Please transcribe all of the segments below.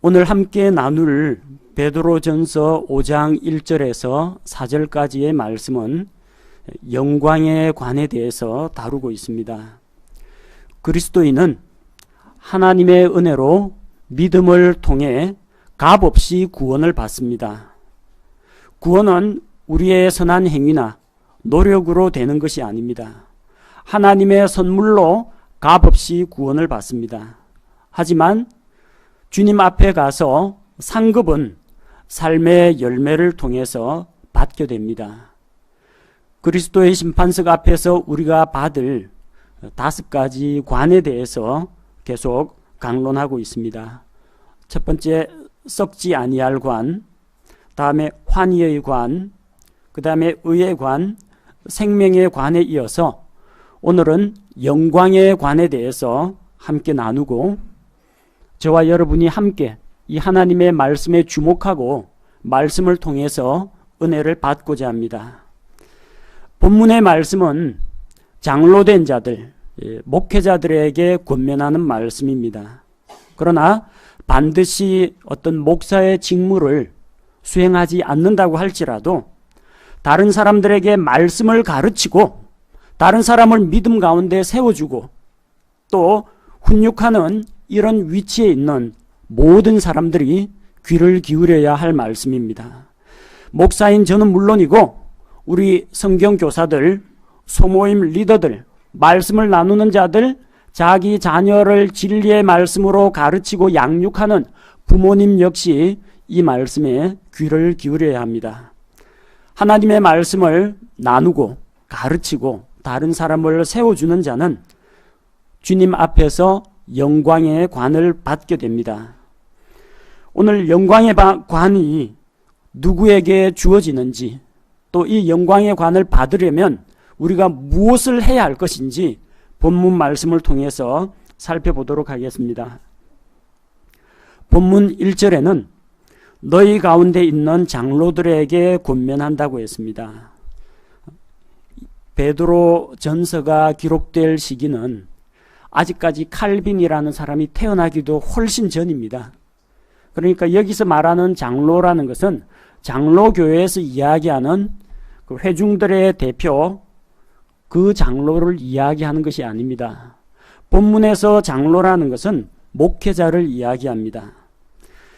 오늘 함께 나눌 베드로전서 5장 1절에서 4절까지의 말씀은 영광의 관에 대해서 다루고 있습니다. 그리스도인은 하나님의 은혜로 믿음을 통해 값없이 구원을 받습니다. 구원은 우리의 선한 행위나 노력으로 되는 것이 아닙니다. 하나님의 선물로 값없이 구원을 받습니다. 하지만 주님 앞에 가서 상급은 삶의 열매를 통해서 받게 됩니다. 그리스도의 심판석 앞에서 우리가 받을 5가지 관에 대해서 계속 강론하고 있습니다. 첫 번째, 썩지 아니할 관, 다음에 환희의 관, 그 다음에 의의 관, 생명의 관에 이어서 오늘은 영광의 관에 대해서 함께 나누고 저와 여러분이 함께 이 하나님의 말씀에 주목하고 말씀을 통해서 은혜를 받고자 합니다. 본문의 말씀은 장로된 자들, 목회자들에게 권면하는 말씀입니다. 그러나 반드시 어떤 목사의 직무를 수행하지 않는다고 할지라도 다른 사람들에게 말씀을 가르치고 다른 사람을 믿음 가운데 세워주고 또 훈육하는 이런 위치에 있는 모든 사람들이 귀를 기울여야 할 말씀입니다. 목사인 저는 물론이고 우리 성경교사들, 소모임 리더들, 말씀을 나누는 자들, 자기 자녀를 진리의 말씀으로 가르치고 양육하는 부모님 역시 이 말씀에 귀를 기울여야 합니다. 하나님의 말씀을 나누고 가르치고 다른 사람을 세워주는 자는 주님 앞에서 영광의 관을 받게 됩니다. 오늘 영광의 관이 누구에게 주어지는지 또 이 영광의 관을 받으려면 우리가 무엇을 해야 할 것인지 본문 말씀을 통해서 살펴보도록 하겠습니다. 본문 1절에는 너희 가운데 있는 장로들에게 권면한다고 했습니다. 베드로 전서가 기록될 시기는 아직까지 칼빈이라는 사람이 태어나기도 훨씬 전입니다. 그러니까 여기서 말하는 장로라는 것은 장로교회에서 이야기하는 그 회중들의 대표 그 장로를 이야기하는 것이 아닙니다. 본문에서 장로라는 것은 목회자를 이야기합니다.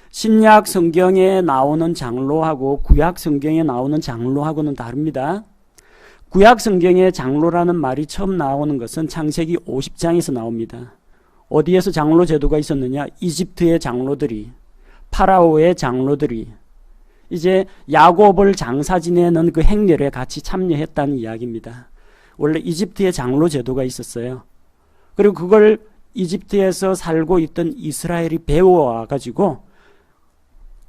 신약 성경에 나오는 장로하고 구약 성경에 나오는 장로하고는 다릅니다. 구약 성경에 장로라는 말이 처음 나오는 것은 창세기 50장에서 나옵니다. 어디에서 장로 제도가 있었느냐? 이집트의 장로들이, 파라오의 장로들이 이제 야곱을 장사 지내는 그 행렬에 같이 참여했다는 이야기입니다. 원래 이집트의 장로 제도가 있었어요. 그리고 그걸 이집트에서 살고 있던 이스라엘이 배워와 가지고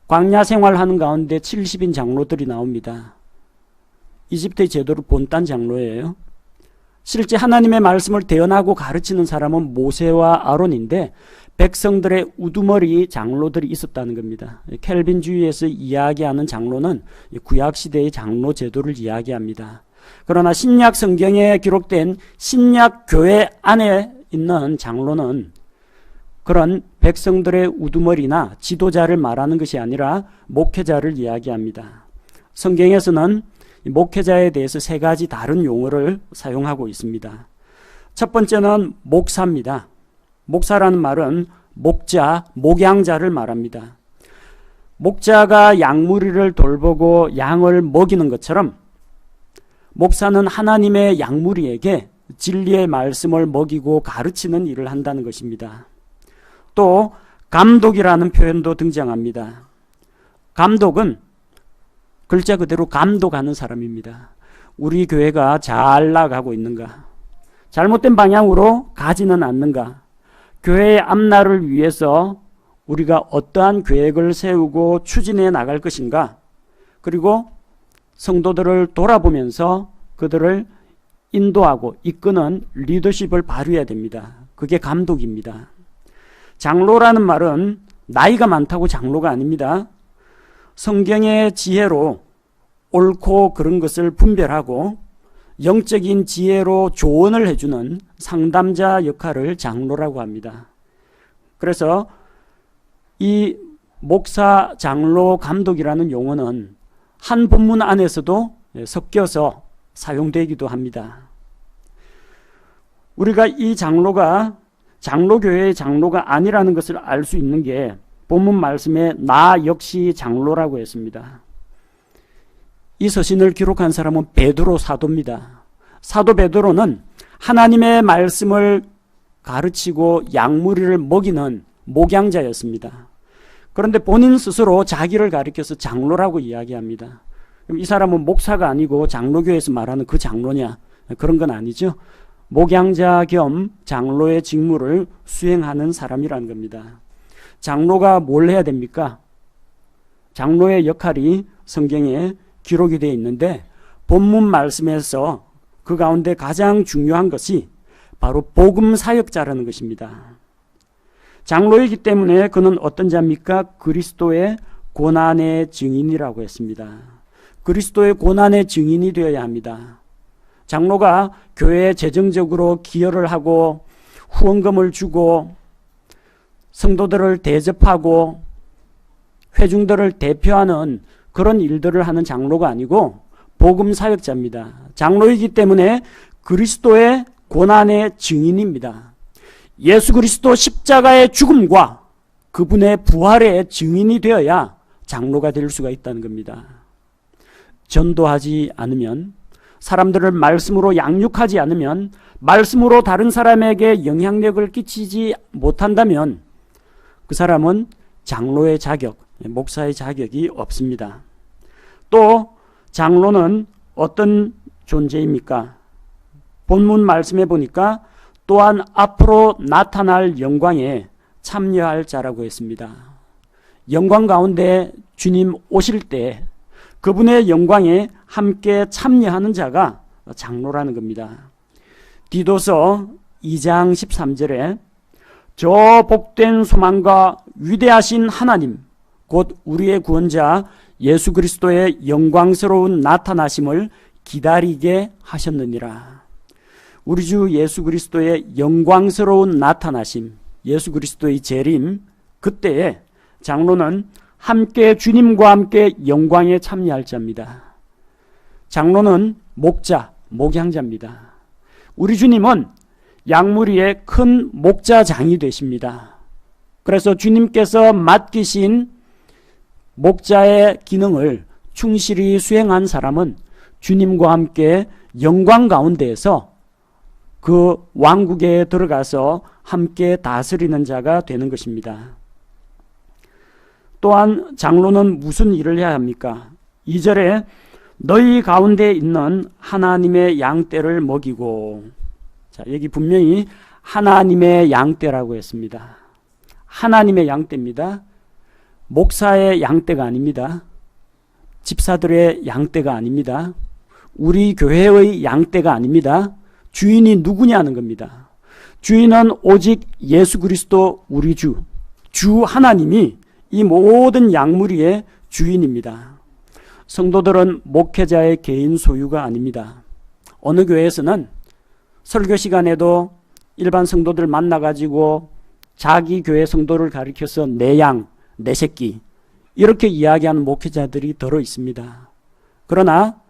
광야 생활하는 가운데 70인 장로들이 나옵니다. 이집트의 제도를 본딴 장로예요. 실제 하나님의 말씀을 대언하고 가르치는 사람은 모세와 아론인데 백성들의 우두머리 장로들이 있었다는 겁니다. 켈빈주의에서 이야기하는 장로는 구약시대의 장로 제도를 이야기합니다. 그러나 신약 성경에 기록된 신약 교회 안에 있는 장로는 그런 백성들의 우두머리나 지도자를 말하는 것이 아니라 목회자를 이야기합니다. 성경에서는 목회자에 대해서 3가지 다른 용어를 사용하고 있습니다. 첫 번째는 목사입니다. 목사라는 말은 목자, 목양자를 말합니다. 목자가 양무리를 돌보고 양을 먹이는 것처럼 목사는 하나님의 양무리에게 진리의 말씀을 먹이고 가르치는 일을 한다는 것입니다. 또 감독이라는 표현도 등장합니다. 감독은 글자 그대로 감독하는 사람입니다. 우리 교회가 잘 나가고 있는가? 잘못된 방향으로 가지는 않는가? 교회의 앞날을 위해서 우리가 어떠한 계획을 세우고 추진해 나갈 것인가? 그리고 성도들을 돌아보면서 그들을 인도하고 이끄는 리더십을 발휘해야 됩니다. 그게 감독입니다. 장로라는 말은 나이가 많다고 장로가 아닙니다. 성경의 지혜로 옳고 그른 것을 분별하고 영적인 지혜로 조언을 해주는 상담자 역할을 장로라고 합니다. 그래서 이 목사, 장로, 감독이라는 용어는 한 본문 안에서도 섞여서 사용되기도 합니다. 우리가 이 장로가 장로교회의 장로가 아니라는 것을 알 수 있는 게 본문 말씀에 나 역시 장로라고 했습니다. 이 서신을 기록한 사람은 베드로 사도입니다. 사도 베드로는 하나님의 말씀을 가르치고 양무리를 먹이는 목양자였습니다. 그런데 본인 스스로 자기를 가리켜서 장로라고 이야기합니다. 그럼 이 사람은 목사가 아니고 장로교에서 말하는 그 장로냐? 그런 건 아니죠. 목양자 겸 장로의 직무를 수행하는 사람이라는 겁니다. 장로가 뭘 해야 됩니까? 장로의 역할이 성경에 기록이 되어 있는데 본문 말씀에서 그 가운데 가장 중요한 것이 바로 복음 사역자라는 것입니다. 장로이기 때문에 그는 어떤 자입니까? 그리스도의 고난의 증인이라고 했습니다. 그리스도의 고난의 증인이 되어야 합니다. 장로가 교회에 재정적으로 기여를 하고 후원금을 주고 성도들을 대접하고 회중들을 대표하는 그런 일들을 하는 장로가 아니고 복음 사역자입니다. 장로이기 때문에 그리스도의 고난의 증인입니다. 예수 그리스도 십자가의 죽음과 그분의 부활의 증인이 되어야 장로가 될 수가 있다는 겁니다. 전도하지 않으면, 사람들을 말씀으로 양육하지 않으면, 말씀으로 다른 사람에게 영향력을 끼치지 못한다면 그 사람은 장로의 자격, 목사의 자격이 없습니다. 또 장로는 어떤 존재입니까? 본문 말씀에 보니까 또한 앞으로 나타날 영광에 참여할 자라고 했습니다. 영광 가운데 주님 오실 때 그분의 영광에 함께 참여하는 자가 장로라는 겁니다. 디도서 2장 13절에 저 복된 소망과 위대하신 하나님 곧 우리의 구원자 예수 그리스도의 영광스러운 나타나심을 기다리게 하셨느니라. 우리 주 예수 그리스도의 영광스러운 나타나심, 예수 그리스도의 재림, 그때에 장로는 함께 주님과 함께 영광에 참여할 자입니다. 장로는 목자, 목양자입니다. 우리 주님은 양무리의 큰 목자장이 되십니다. 그래서 주님께서 맡기신 목자의 기능을 충실히 수행한 사람은 주님과 함께 영광 가운데에서 그 왕국에 들어가서 함께 다스리는 자가 되는 것입니다. 또한 장로는 무슨 일을 해야 합니까? 2절에 너희 가운데 있는 하나님의 양떼를 먹이고, 자, 여기 분명히 하나님의 양떼라고 했습니다. 하나님의 양떼입니다. 목사의 양떼가 아닙니다. 집사들의 양떼가 아닙니다. 우리 교회의 양떼가 아닙니다. 주인이 누구냐는 겁니다. 주인은 오직 예수 그리스도 우리 주 하나님이 이 모든 양무리의 주인입니다. 성도들은 목회자의 개인 소유가 아닙니다. 어느 교회에서는 설교 시간에도 일반 성도들 만나가지고 자기 교회 성도를 가리켜서 내 양, 내 새끼 이렇게 이야기하는 목회자들이 더러 있습니다. 그러나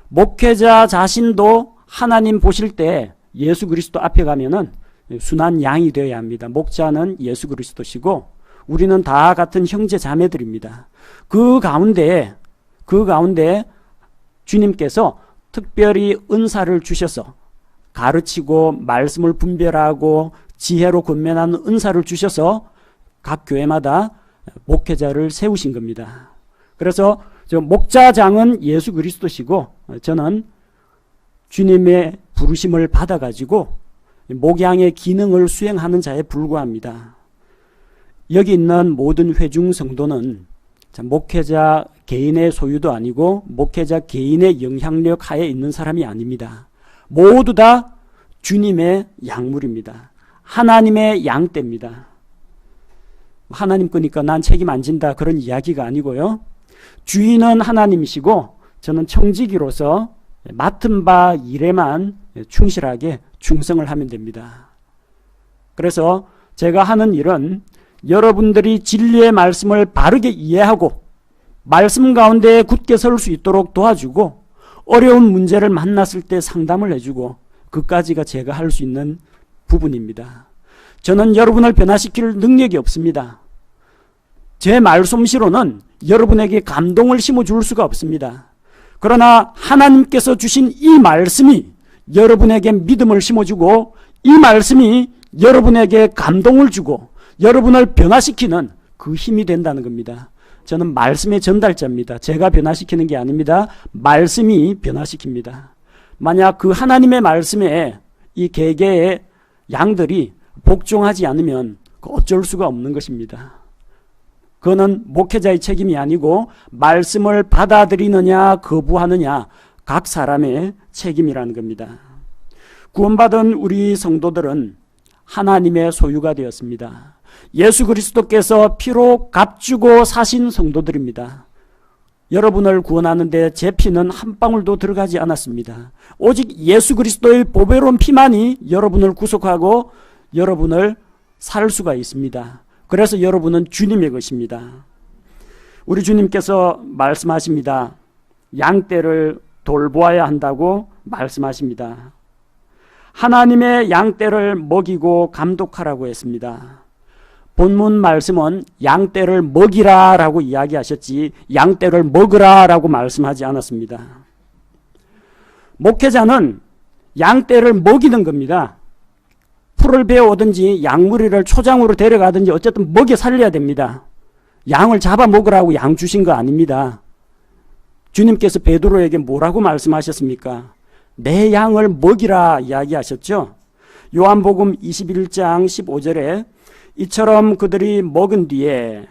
목회자 자신도 하나님 보실 때 예수 그리스도 앞에 가면은 순한 양이 되어야 합니다. 목자는 예수 그리스도시고 우리는 다 같은 형제 자매들입니다. 그 가운데 주님께서 특별히 은사를 주셔서 가르치고 말씀을 분별하고 지혜로 권면하는 은사를 주셔서 각 교회마다 목회자를 세우신 겁니다. 그래서 목자장은 예수 그리스도시고 저는 주님의 부르심을 받아가지고 목양의 기능을 수행하는 자에 불과합니다. 여기 있는 모든 회중 성도는 목회자 개인의 소유도 아니고 목회자 개인의 영향력 하에 있는 사람이 아닙니다. 모두 다 주님의 양물입니다. 하나님의 양떼입니다. 하나님 거니까 난 책임 안 진다 그런 이야기가 아니고요. 주인은 하나님이시고 저는 청지기로서 맡은 바 일에만 충실하게 충성을 하면 됩니다. 그래서 제가 하는 일은 여러분들이 진리의 말씀을 바르게 이해하고 말씀 가운데 굳게 설 수 있도록 도와주고 어려운 문제를 만났을 때 상담을 해주고 그까지가 제가 할 수 있는 부분입니다. 저는 여러분을 변화시킬 능력이 없습니다. 제 말솜씨로는 여러분에게 감동을 심어줄 수가 없습니다. 그러나 하나님께서 주신 이 말씀이 여러분에게 믿음을 심어주고 이 말씀이 여러분에게 감동을 주고 여러분을 변화시키는 그 힘이 된다는 겁니다. 저는 말씀의 전달자입니다. 제가 변화시키는 게 아닙니다. 말씀이 변화시킵니다. 만약 그 하나님의 말씀에 이 개개의 양들이 복종하지 않으면 어쩔 수가 없는 것입니다. 그거는 목회자의 책임이 아니고 말씀을 받아들이느냐 거부하느냐 각 사람의 책임이라는 겁니다. 구원받은 우리 성도들은 하나님의 소유가 되었습니다. 예수 그리스도께서 피로 값주고 사신 성도들입니다. 여러분을 구원하는데 제 피는 한 방울도 들어가지 않았습니다. 오직 예수 그리스도의 보배로운 피만이 여러분을 구속하고 여러분을 살 수가 있습니다. 그래서 여러분은 주님의 것입니다. 우리 주님께서 말씀하십니다. 양떼를 돌보아야 한다고 말씀하십니다. 하나님의 양떼를 먹이고 감독하라고 했습니다. 본문 말씀은 양떼를 먹이라 라고 이야기하셨지 양떼를 먹으라 라고 말씀하지 않았습니다. 목회자는 양떼를 먹이는 겁니다. 풀을 베어오든지 양무리를 초장으로 데려가든지 어쨌든 먹여 살려야 됩니다. 양을 잡아 먹으라고 양 주신 거 아닙니다. 주님께서 베드로에게 뭐라고 말씀하셨습니까? 내 양을 먹이라 이야기하셨죠. 요한복음 21장 15절에 이처럼 그들이 먹은 뒤에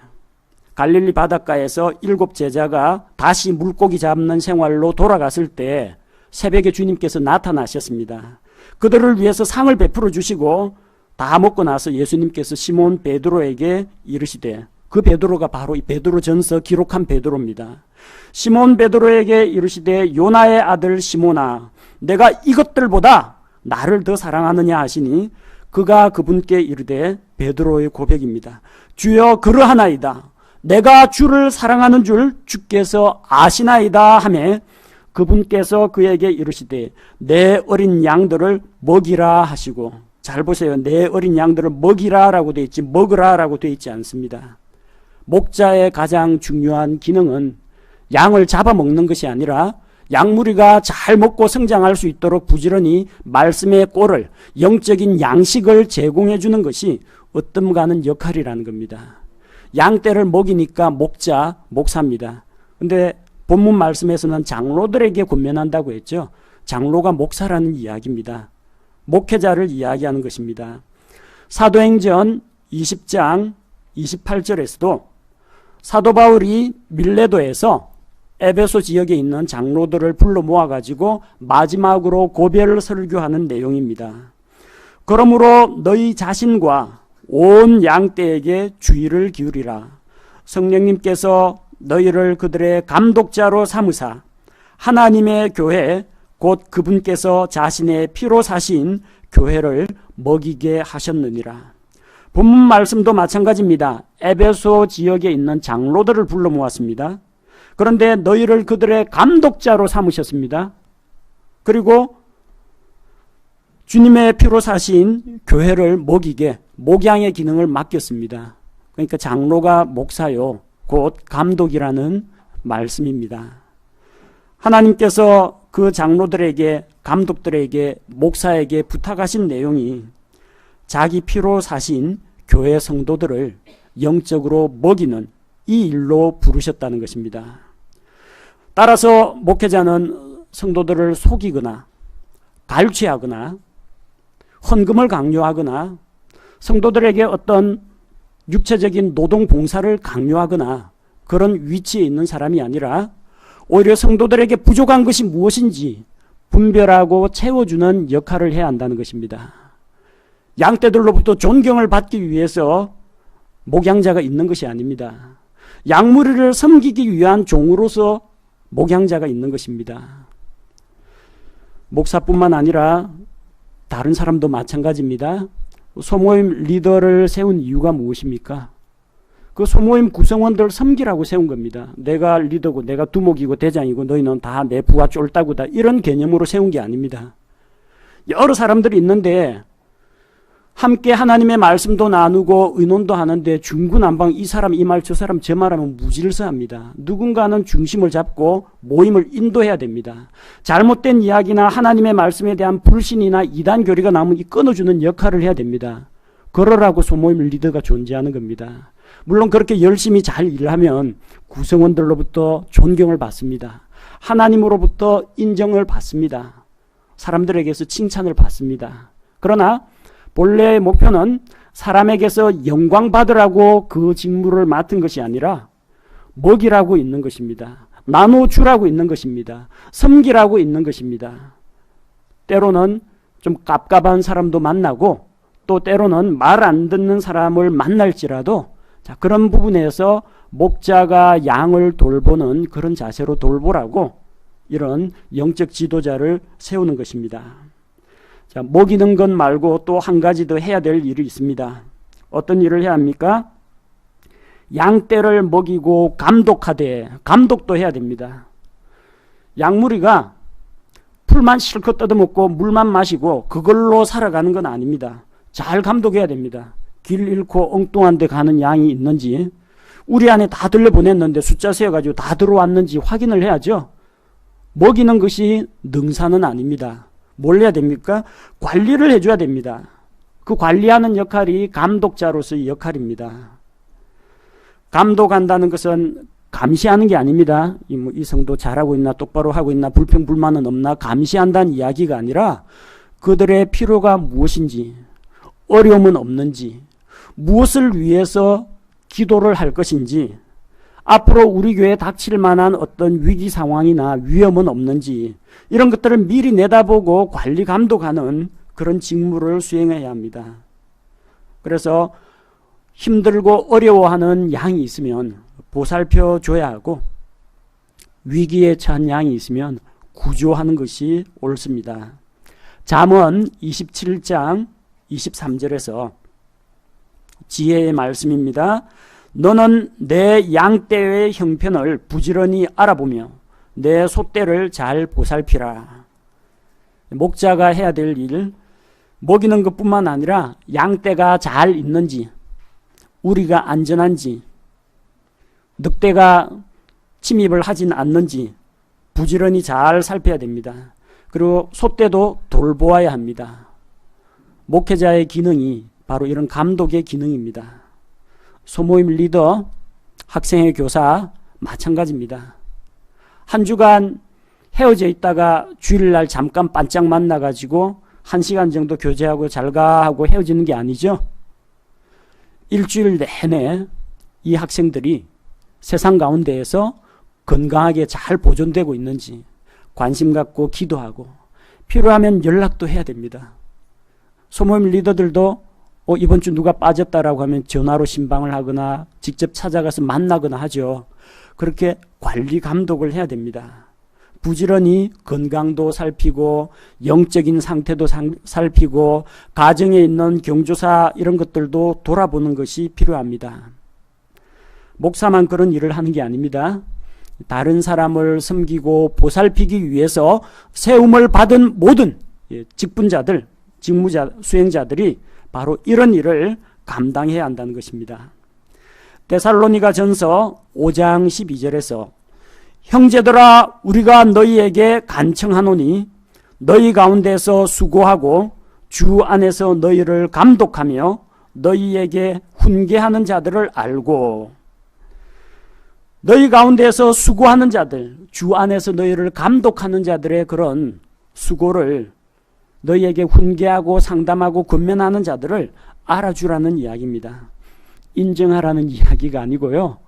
갈릴리 바닷가에서 7 제자가 다시 물고기 잡는 생활로 돌아갔을 때 새벽에 주님께서 나타나셨습니다. 그들을 위해서 상을 베풀어 주시고 다 먹고 나서 예수님께서 시몬 베드로에게 이르시되 그 베드로가 바로 이 베드로전서 기록한 베드로입니다. 시몬 베드로에게 이르시되 요나의 아들 시몬아 내가 이것들보다 나를 더 사랑하느냐 하시니 그가 그분께 이르되 베드로의 고백입니다. 주여 그러하나이다. 내가 주를 사랑하는 줄 주께서 아시나이다 하매 그분께서 그에게 이르시되 내 어린 양들을 먹이라 하시고 잘 보세요. 내 어린 양들을 먹이라 라고 되어 있지 먹으라 라고 되어 있지 않습니다. 목자의 가장 중요한 기능은 양을 잡아먹는 것이 아니라 양무리가 잘 먹고 성장할 수 있도록 부지런히 말씀의 꼴을 영적인 양식을 제공해 주는 것이 어뜸가는 역할이라는 겁니다. 양떼를 먹이니까 목사입니다. 근데 본문 말씀에서는 장로들에게 권면한다고 했죠. 장로가 목사라는 이야기입니다. 목회자를 이야기하는 것입니다. 사도행전 20장 28절에서도 사도 바울이 밀레도에서 에베소 지역에 있는 장로들을 불러 모아가지고 마지막으로 고별 설교하는 내용입니다. 그러므로 너희 자신과 온 양떼에게 주의를 기울이라. 성령님께서 너희를 그들의 감독자로 삼으사 하나님의 교회 곧 그분께서 자신의 피로 사신 교회를 먹이게 하셨느니라. 본문 말씀도 마찬가지입니다. 에베소 지역에 있는 장로들을 불러 모았습니다. 그런데 너희를 그들의 감독자로 삼으셨습니다. 그리고 주님의 피로 사신 교회를 먹이게 목양의 기능을 맡겼습니다. 그러니까 장로가 목사요. 곧 감독이라는 말씀입니다. 하나님께서 그 장로들에게 감독들에게 목사에게 부탁하신 내용이 자기 피로 사신 교회 성도들을 영적으로 먹이는 이 일로 부르셨다는 것입니다. 따라서 목회자는 성도들을 속이거나 갈취하거나 헌금을 강요하거나 성도들에게 어떤 육체적인 노동 봉사를 강요하거나 그런 위치에 있는 사람이 아니라 오히려 성도들에게 부족한 것이 무엇인지 분별하고 채워주는 역할을 해야 한다는 것입니다. 양떼들로부터 존경을 받기 위해서 목양자가 있는 것이 아닙니다. 양무리를 섬기기 위한 종으로서 목양자가 있는 것입니다. 목사뿐만 아니라 다른 사람도 마찬가지입니다. 소모임 리더를 세운 이유가 무엇입니까? 그 소모임 구성원들 섬기라고 세운 겁니다. 내가 리더고 내가 두목이고 대장이고 너희는 다 내 부하 쫄따구다. 이런 개념으로 세운 게 아닙니다. 여러 사람들이 있는데 함께 하나님의 말씀도 나누고 의논도 하는데 중구난방 이 사람 이 말 저 사람 저 말하면 무질서합니다. 누군가는 중심을 잡고 모임을 인도해야 됩니다. 잘못된 이야기나 하나님의 말씀에 대한 불신이나 이단 교리가 나오면 이 끊어주는 역할을 해야 됩니다. 그러라고 소모임 리더가 존재하는 겁니다. 물론 그렇게 열심히 잘 일하면 구성원들로부터 존경을 받습니다. 하나님으로부터 인정을 받습니다. 사람들에게서 칭찬을 받습니다. 그러나 본래의 목표는 사람에게서 영광 받으라고 그 직무를 맡은 것이 아니라 먹이라고 있는 것입니다. 나눠주라고 있는 것입니다. 섬기라고 있는 것입니다. 때로는 좀 깝깝한 사람도 만나고 또 때로는 말 안 듣는 사람을 만날지라도 그런 부분에서 목자가 양을 돌보는 그런 자세로 돌보라고 이런 영적 지도자를 세우는 것입니다. 자, 먹이는 것 말고 또 한 가지 더 해야 될 일이 있습니다. 어떤 일을 해야 합니까? 양떼를 먹이고 감독하되, 감독도 해야 됩니다. 양무리가 풀만 실컷 뜯어먹고 물만 마시고 그걸로 살아가는 건 아닙니다. 잘 감독해야 됩니다. 길 잃고 엉뚱한 데 가는 양이 있는지, 우리 안에 다 들려보냈는데 숫자 세어가지고 다 들어왔는지 확인을 해야죠. 먹이는 것이 능사는 아닙니다. 뭘 해야 됩니까? 관리를 해줘야 됩니다. 그 관리하는 역할이 감독자로서의 역할입니다. 감독한다는 것은 감시하는 게 아닙니다. 이 성도 잘하고 있나 똑바로 하고 있나 불평불만은 없나 감시한다는 이야기가 아니라 그들의 필요가 무엇인지 어려움은 없는지 무엇을 위해서 기도를 할 것인지 앞으로 우리 교회에 닥칠 만한 어떤 위기 상황이나 위험은 없는지 이런 것들을 미리 내다보고 관리 감독하는 그런 직무를 수행해야 합니다. 그래서 힘들고 어려워하는 양이 있으면 보살펴 줘야 하고 위기에 처한 양이 있으면 구조하는 것이 옳습니다. 잠언 27장 23절에서 지혜의 말씀입니다. 너는 내 양떼의 형편을 부지런히 알아보며 내 소떼를 잘 보살피라. 목자가 해야 될 일, 먹이는 것뿐만 아니라 양떼가 잘 있는지, 우리가 안전한지, 늑대가 침입을 하진 않는지 부지런히 잘 살펴야 됩니다. 그리고 소떼도 돌보아야 합니다. 목회자의 기능이 바로 이런 감독의 기능입니다. 소모임 리더, 학생의 교사 마찬가지입니다. 한 주간 헤어져 있다가 주일날 잠깐 반짝 만나가지고 1시간 정도 교제하고 잘가 하고 헤어지는 게 아니죠. 일주일 내내 이 학생들이 세상 가운데에서 건강하게 잘 보존되고 있는지 관심 갖고 기도하고 필요하면 연락도 해야 됩니다. 소모임 리더들도 이번 주 누가 빠졌다라고 하면 전화로 신방을 하거나 직접 찾아가서 만나거나 하죠. 그렇게 관리 감독을 해야 됩니다. 부지런히 건강도 살피고 영적인 상태도 살피고 가정에 있는 경조사 이런 것들도 돌아보는 것이 필요합니다. 목사만 그런 일을 하는 게 아닙니다. 다른 사람을 섬기고 보살피기 위해서 세움을 받은 모든 직분자들, 직무자, 수행자들이 바로 이런 일을 감당해야 한다는 것입니다. 데살로니가 전서 5장 12절에서 형제들아 우리가 너희에게 간청하노니 너희 가운데서 수고하고 주 안에서 너희를 감독하며 너희에게 훈계하는 자들을 알고, 너희 가운데서 수고하는 자들, 주 안에서 너희를 감독하는 자들의 그런 수고를 너희에게 훈계하고 상담하고 권면하는 자들을 알아주라는 이야기입니다. 인정하라는 이야기가 아니고요.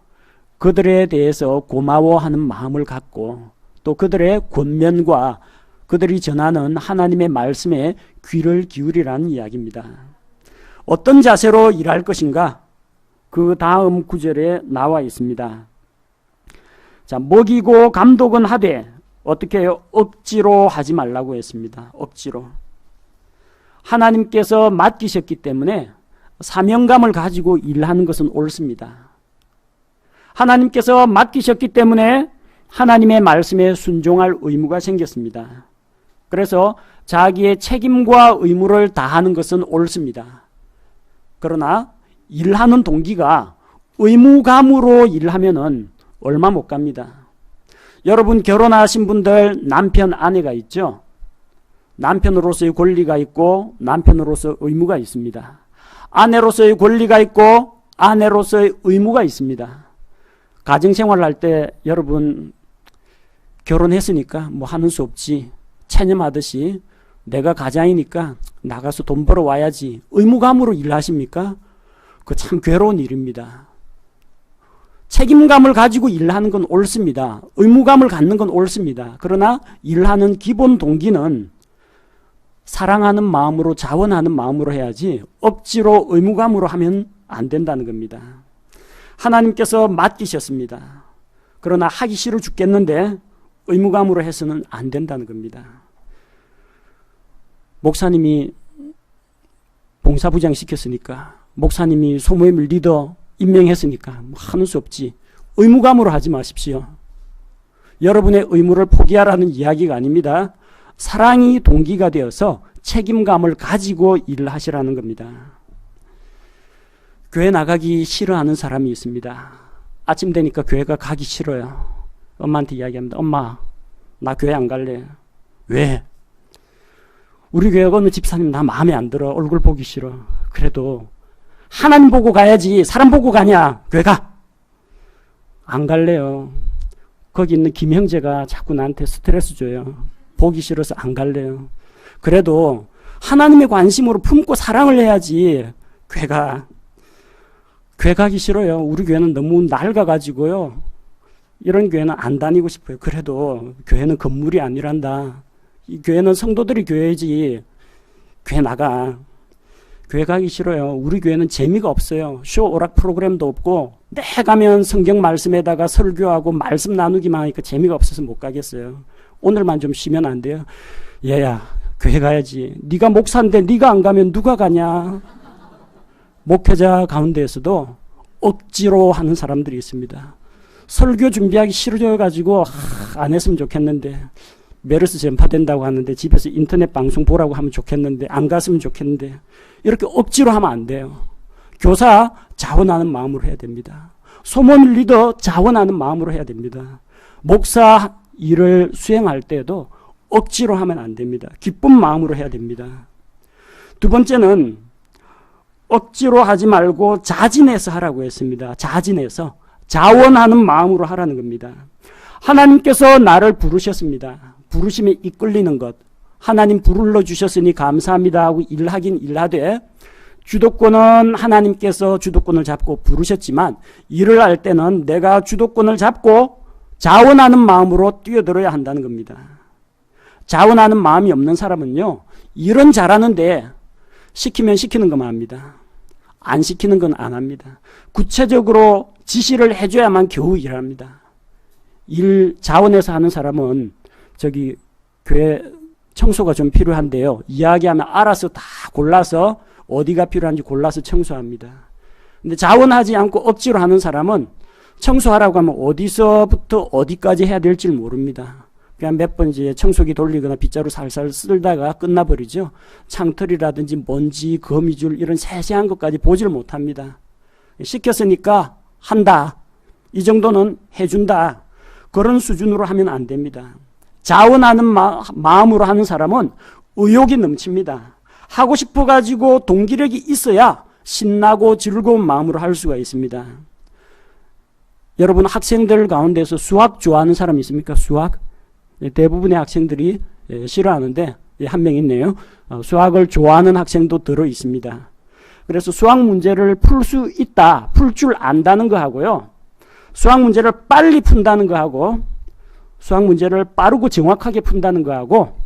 그들에 대해서 고마워하는 마음을 갖고 또 그들의 권면과 그들이 전하는 하나님의 말씀에 귀를 기울이라는 이야기입니다. 어떤 자세로 일할 것인가? 그 다음 구절에 나와 있습니다. 자, 먹이고 감독은 하되 어떻게 해요? 억지로 하지 말라고 했습니다. 억지로. 하나님께서 맡기셨기 때문에 사명감을 가지고 일하는 것은 옳습니다. 하나님께서 맡기셨기 때문에 하나님의 말씀에 순종할 의무가 생겼습니다. 그래서 자기의 책임과 의무를 다하는 것은 옳습니다. 그러나 일하는 동기가 의무감으로 일하면은 얼마 못 갑니다. 여러분 결혼하신 분들 남편, 아내가 있죠? 남편으로서의 권리가 있고 남편으로서 의무가 있습니다. 아내로서의 권리가 있고 아내로서의 의무가 있습니다. 가정생활을 할 때 여러분 결혼했으니까 뭐 하는 수 없지. 체념하듯이 내가 가장이니까 나가서 돈 벌어 와야지. 의무감으로 일하십니까? 그거 참 괴로운 일입니다. 책임감을 가지고 일하는 건 옳습니다. 의무감을 갖는 건 옳습니다. 그러나 일하는 기본 동기는 사랑하는 마음으로, 자원하는 마음으로 해야지 억지로 의무감으로 하면 안 된다는 겁니다. 하나님께서 맡기셨습니다. 그러나 하기 싫어 죽겠는데 의무감으로 해서는 안 된다는 겁니다. 목사님이 봉사부장 시켰으니까, 목사님이 소모임 리더 임명했으니까 뭐 하는 수 없지. 의무감으로 하지 마십시오. 여러분의 의무를 포기하라는 이야기가 아닙니다. 사랑이 동기가 되어서 책임감을 가지고 일을 하시라는 겁니다. 교회 나가기 싫어하는 사람이 있습니다. 아침 되니까 교회가 가기 싫어요. 엄마한테 이야기합니다. 엄마, 나 교회 안 갈래. 왜? 우리 교회 어느 집사님 나 마음에 안 들어. 얼굴 보기 싫어. 그래도 하나님 보고 가야지. 사람 보고 가냐? 교회 가. 안 갈래요. 거기 있는 김 형제가 자꾸 나한테 스트레스 줘요. 보기 싫어서 안 갈래요. 그래도 하나님의 관심으로 품고 사랑을 해야지. 교회 가기 싫어요. 우리 교회는 너무 낡아가지고요. 이런 교회는 안 다니고 싶어요. 그래도 교회는 건물이 아니란다. 이 교회는 성도들이 교회지. 교회 나가. 교회 가기 싫어요. 우리 교회는 재미가 없어요. 쇼 오락 프로그램도 없고 매 가면 성경 말씀에다가 설교하고 말씀 나누기만 하니까 재미가 없어서 못 가겠어요. 오늘만 좀 쉬면 안 돼요? 얘야, 교회 가야지. 네가 목사인데 네가 안 가면 누가 가냐? 목회자 가운데에서도 억지로 하는 사람들이 있습니다. 설교 준비하기 싫어져가지고 안 했으면 좋겠는데, 메르스 전파된다고 하는데 집에서 인터넷 방송 보라고 하면 좋겠는데 안 갔으면 좋겠는데, 이렇게 억지로 하면 안 돼요. 교사 자원하는 마음으로 해야 됩니다. 소모임 리더 자원하는 마음으로 해야 됩니다. 목사 일을 수행할 때에도 억지로 하면 안 됩니다. 기쁜 마음으로 해야 됩니다. 두 번째는 억지로 하지 말고 자진해서 하라고 했습니다. 자진해서 자원하는 마음으로 하라는 겁니다. 하나님께서 나를 부르셨습니다. 부르심에 이끌리는 것. 하나님 불러주셨으니 감사합니다 하고 일하긴 일하되, 주도권은 하나님께서 주도권을 잡고 부르셨지만 일을 할 때는 내가 주도권을 잡고 자원하는 마음으로 뛰어들어야 한다는 겁니다. 자원하는 마음이 없는 사람은요, 일은 잘하는데 시키면 시키는 것만 합니다. 안 시키는 건 안 합니다. 구체적으로 지시를 해줘야만 겨우 일합니다. 일 자원해서 하는 사람은 저기 교회 청소가 좀 필요한데요, 이야기하면 알아서 다 골라서 어디가 필요한지 골라서 청소합니다. 근데 자원하지 않고 억지로 하는 사람은 청소하라고 하면 어디서부터 어디까지 해야 될지 모릅니다. 그냥 몇 번 이제 청소기 돌리거나 빗자루 살살 쓸다가 끝나버리죠. 창틀이라든지 먼지, 거미줄 이런 세세한 것까지 보질 못합니다. 시켰으니까 한다. 이 정도는 해준다. 그런 수준으로 하면 안 됩니다. 자원하는 마음으로 하는 사람은 의욕이 넘칩니다. 하고 싶어가지고 동기력이 있어야 신나고 즐거운 마음으로 할 수가 있습니다. 여러분 학생들 가운데서 수학 좋아하는 사람 있습니까? 수학? 대부분의 학생들이 싫어하는데 한 명 있네요. 수학을 좋아하는 학생도 들어 있습니다. 그래서 수학 문제를 풀 수 있다, 풀 줄 안다는 거 하고요, 수학 문제를 빨리 푼다는 거 하고, 수학 문제를 빠르고 정확하게 푼다는 거 하고,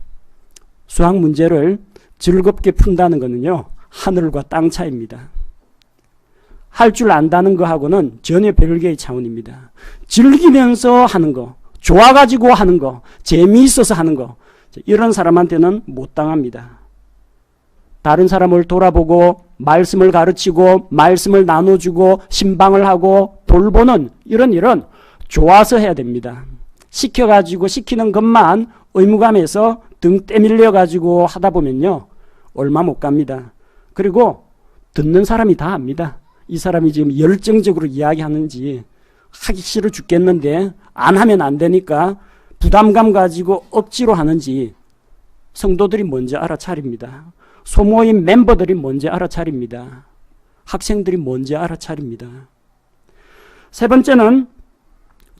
수학 문제를 즐겁게 푼다는 거는요, 하늘과 땅 차이입니다. 할 줄 안다는 거 하고는 전혀 별개의 차원입니다. 즐기면서 하는 거, 좋아가지고 하는 거, 재미있어서 하는 거, 이런 사람한테는 못 당합니다. 다른 사람을 돌아보고 말씀을 가르치고 말씀을 나눠주고 신방을 하고 돌보는 이런 일은 좋아서 해야 됩니다. 시켜가지고 시키는 것만 의무감에서 등 때밀려가지고 하다 보면요, 얼마 못 갑니다. 그리고 듣는 사람이 다 압니다. 이 사람이 지금 열정적으로 이야기하는지, 하기 싫어 죽겠는데 안 하면 안 되니까 부담감 가지고 억지로 하는지 성도들이 먼저 알아차립니다. 소모임 멤버들이 먼저 알아차립니다. 학생들이 먼저 알아차립니다. 세 번째는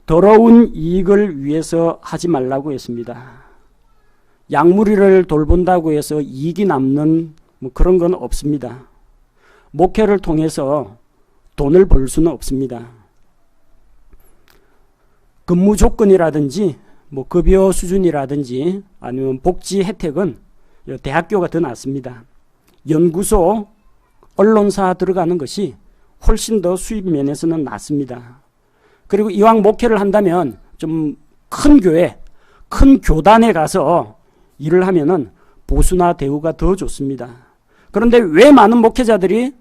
더러운 이익을 위해서 하지 말라고 했습니다. 양무리를 돌본다고 해서 이익이 남는 그런 건 없습니다. 목회를 통해서 돈을 벌 수는 없습니다. 근무 조건이라든지 급여 수준이라든지 아니면 복지 혜택은 대학교가 더 낫습니다. 연구소, 언론사 들어가는 것이 훨씬 더 수입 면에서는 낫습니다. 그리고 이왕 목회를 한다면 좀 큰 교회, 큰 교단에 가서 일을 하면은 보수나 대우가 더 좋습니다. 그런데 왜 많은 목회자들이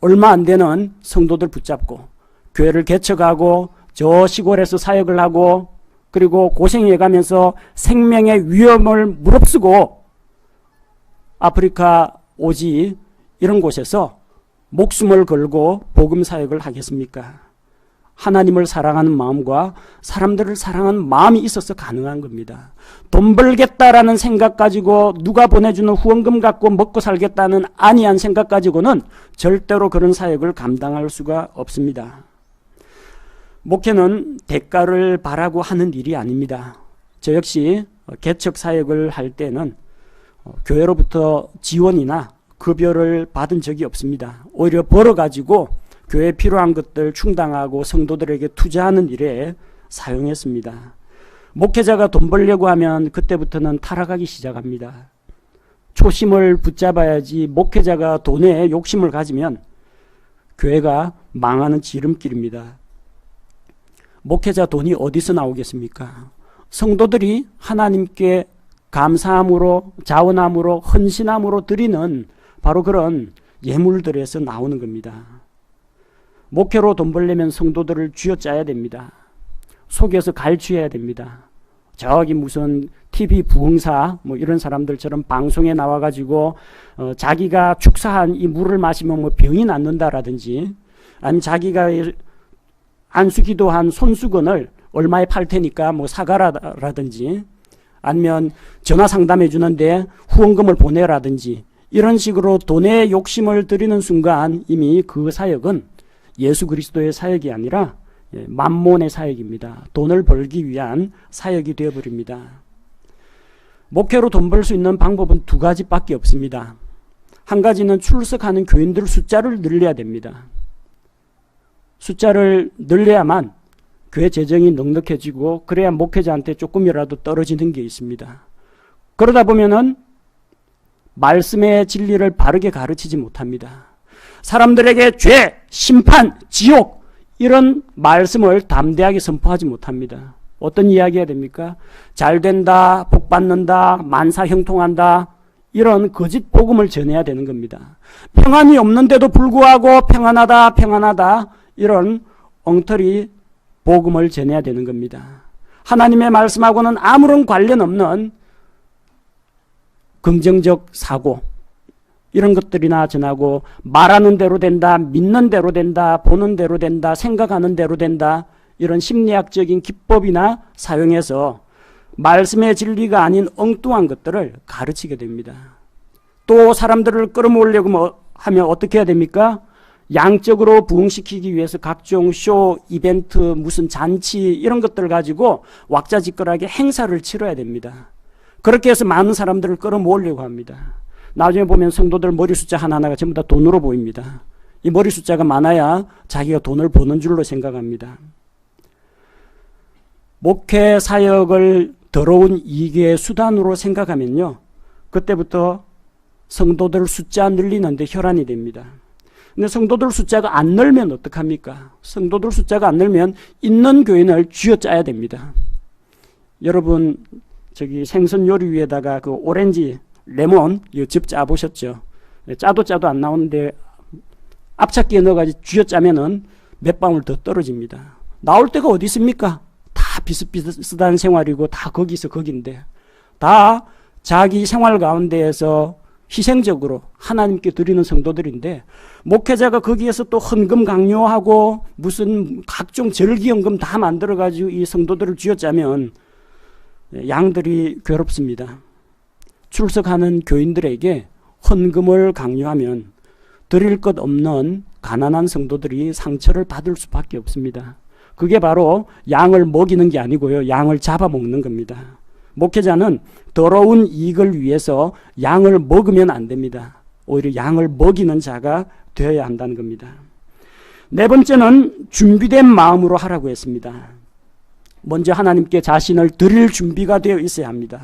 얼마 안 되는 성도들 붙잡고 교회를 개척하고 저 시골에서 사역을 하고 그리고 고생해가면서 생명의 위험을 무릅쓰고 아프리카 오지 이런 곳에서 목숨을 걸고 복음 사역을 하겠습니까? 하나님을 사랑하는 마음과 사람들을 사랑하는 마음이 있어서 가능한 겁니다. 돈 벌겠다라는 생각 가지고 누가 보내주는 후원금 갖고 먹고 살겠다는 안이한 생각 가지고는 절대로 그런 사역을 감당할 수가 없습니다. 목회는 대가를 바라고 하는 일이 아닙니다. 저 역시 개척 사역을 할 때는 교회로부터 지원이나 급여를 받은 적이 없습니다. 오히려 벌어가지고 교회에 필요한 것들 충당하고 성도들에게 투자하는 일에 사용했습니다. 목회자가 돈 벌려고 하면 그때부터는 타락하기 시작합니다. 초심을 붙잡아야지 목회자가 돈에 욕심을 가지면 교회가 망하는 지름길입니다. 목회자 돈이 어디서 나오겠습니까? 성도들이 하나님께 감사함으로 자원함으로 헌신함으로 드리는 바로 그런 예물들에서 나오는 겁니다. 목회로 돈 벌려면 성도들을 쥐어짜야 됩니다. 속여서 갈취해야 됩니다. 저기 무슨 TV 부흥사 이런 사람들처럼 방송에 나와가지고 자기가 축사한 이 물을 마시면 병이 낫는다라든지 아니면 자기가 안수기도한 손수건을 얼마에 팔 테니까 사가라든지 아니면 전화 상담해 주는데 후원금을 보내라든지 이런 식으로 돈에 욕심을 들이는 순간 이미 그 사역은 예수 그리스도의 사역이 아니라 만몬의 사역입니다. 돈을 벌기 위한 사역이 되어버립니다. 목회로 돈 벌 수 있는 방법은 두 가지밖에 없습니다. 한 가지는 출석하는 교인들 숫자를 늘려야 됩니다. 숫자를 늘려야만 교회 재정이 넉넉해지고 그래야 목회자한테 조금이라도 떨어지는 게 있습니다. 그러다 보면은 말씀의 진리를 바르게 가르치지 못합니다. 사람들에게 죄, 심판, 지옥 이런 말씀을 담대하게 선포하지 못합니다. 어떤 이야기 해야 됩니까? 잘 된다, 복 받는다, 만사 형통한다 이런 거짓 복음을 전해야 되는 겁니다. 평안이 없는데도 불구하고 평안하다, 평안하다 이런 엉터리 복음을 전해야 되는 겁니다. 하나님의 말씀하고는 아무런 관련 없는 긍정적 사고 이런 것들이나 전하고 말하는 대로 된다, 믿는 대로 된다, 보는 대로 된다, 생각하는 대로 된다 이런 심리학적인 기법이나 사용해서 말씀의 진리가 아닌 엉뚱한 것들을 가르치게 됩니다. 또 사람들을 끌어모으려고 하면 어떻게 해야 됩니까? 양적으로 부흥시키기 위해서 각종 쇼, 이벤트, 무슨 잔치 이런 것들을 가지고 왁자지껄하게 행사를 치러야 됩니다. 그렇게 해서 많은 사람들을 끌어모으려고 합니다. 나중에 보면 성도들 머리 숫자 하나하나가 전부 다 돈으로 보입니다. 이 머리 숫자가 많아야 자기가 돈을 버는 줄로 생각합니다. 목회 사역을 더러운 이익의 수단으로 생각하면요, 그때부터 성도들 숫자 늘리는데 혈안이 됩니다. 근데 성도들 숫자가 안 늘면 어떡합니까? 성도들 숫자가 안 늘면 있는 교인을 쥐어짜야 됩니다. 여러분 저기 생선 요리 위에다가 그 오렌지, 레몬 즙 짜보셨죠? 짜도 안 나오는데 앞찾기에 넣어가지고 쥐어짜면은 몇 방울 더 떨어집니다. 나올 데가 어디 있습니까? 다 비슷비슷한 생활이고 다 거기서 거긴데 다 자기 생활 가운데에서 희생적으로 하나님께 드리는 성도들인데 목회자가 거기에서 또 헌금 강요하고 무슨 각종 절기연금 다 만들어가지고 이 성도들을 쥐어짜면 양들이 괴롭습니다. 출석하는 교인들에게 헌금을 강요하면 드릴 것 없는 가난한 성도들이 상처를 받을 수밖에 없습니다. 그게 바로 양을 먹이는 게 아니고요. 양을 잡아먹는 겁니다. 목회자는 더러운 이익을 위해서 양을 먹으면 안 됩니다. 오히려 양을 먹이는 자가 되어야 한다는 겁니다. 네 번째는 준비된 마음으로 하라고 했습니다. 먼저 하나님께 자신을 드릴 준비가 되어 있어야 합니다.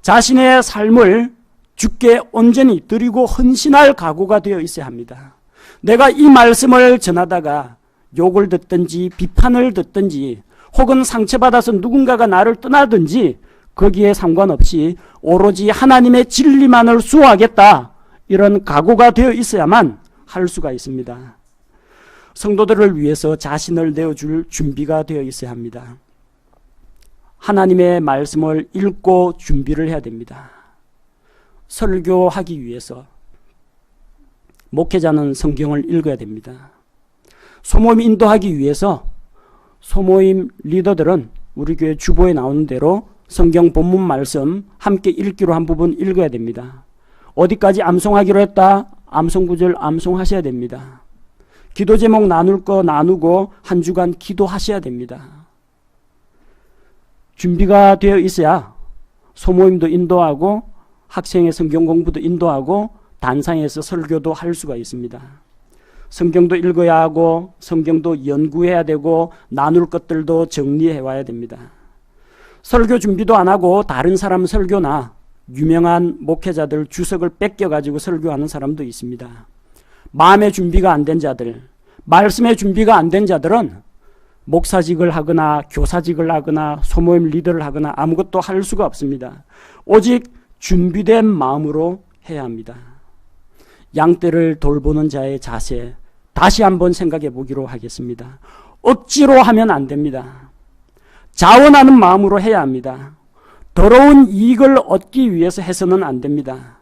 자신의 삶을 주께 온전히 드리고 헌신할 각오가 되어 있어야 합니다. 내가 이 말씀을 전하다가 욕을 듣든지 비판을 듣든지 혹은 상처받아서 누군가가 나를 떠나든지 거기에 상관없이 오로지 하나님의 진리만을 수호하겠다, 이런 각오가 되어 있어야만 할 수가 있습니다. 성도들을 위해서 자신을 내어줄 준비가 되어 있어야 합니다. 하나님의 말씀을 읽고 준비를 해야 됩니다. 설교하기 위해서 목회자는 성경을 읽어야 됩니다. 소모임 인도하기 위해서 소모임 리더들은 우리 교회 주보에 나오는 대로 성경 본문 말씀 함께 읽기로 한 부분 읽어야 됩니다. 어디까지 암송하기로 했다? 암송 구절 암송하셔야 됩니다. 기도 제목 나눌 거 나누고 한 주간 기도하셔야 됩니다. 준비가 되어 있어야 소모임도 인도하고 학생의 성경 공부도 인도하고 단상에서 설교도 할 수가 있습니다. 성경도 읽어야 하고 성경도 연구해야 되고 나눌 것들도 정리해 와야 됩니다. 설교 준비도 안 하고 다른 사람 설교나 유명한 목회자들 주석을 뺏겨가지고 설교하는 사람도 있습니다. 마음의 준비가 안 된 자들, 말씀의 준비가 안 된 자들은 목사직을 하거나 교사직을 하거나 소모임 리더를 하거나 아무것도 할 수가 없습니다. 오직 준비된 마음으로 해야 합니다. 양떼를 돌보는 자의 자세 다시 한번 생각해 보기로 하겠습니다. 억지로 하면 안 됩니다. 자원하는 마음으로 해야 합니다. 더러운 이익을 얻기 위해서 해서는 안 됩니다.